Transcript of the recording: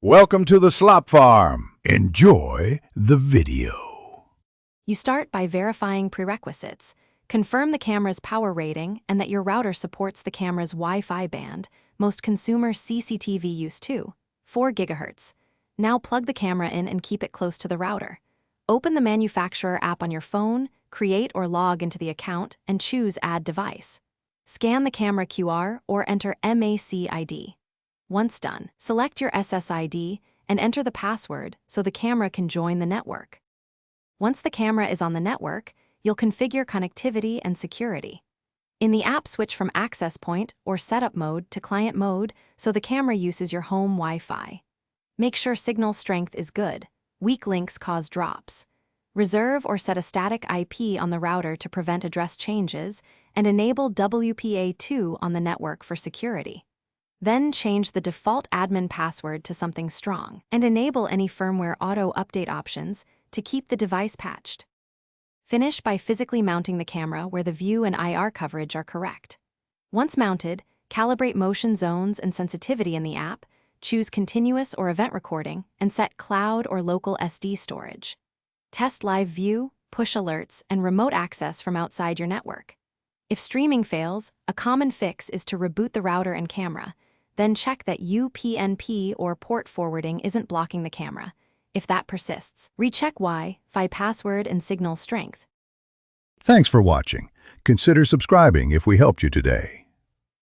Welcome to the slop farm. Enjoy the video. You start by verifying prerequisites. Confirm the camera's power rating and that your router supports the camera's Wi-Fi band, most consumer CCTV use too, 4 GHz. Now plug the camera in and keep it close to the router. Open the manufacturer app on your phone, create or log into the account, and choose Add Device. Scan the camera QR or enter MAC ID. Once done, select your SSID and enter the password so the camera can join the network. Once the camera is on the network, you'll configure connectivity and security. In the app, switch from access point or setup mode to client mode so the camera uses your home Wi-Fi. Make sure signal strength is good. Weak links cause drops. Reserve or set a static IP on the router to prevent address changes, and enable WPA2 on the network for security. Then change the default admin password to something strong, and enable any firmware auto update options to keep the device patched. Finish by physically mounting the camera where the view and IR coverage are correct. Once mounted, calibrate motion zones and sensitivity in the app, choose continuous or event recording, and set cloud or local SD storage. Test live view, push alerts, and remote access from outside your network. If streaming fails, a common fix is to reboot the router and camera, then check that UPnP or port forwarding isn't blocking the camera. If that persists, recheck Wi-Fi password and signal strength. Thanks for watching. Consider subscribing if we helped you today.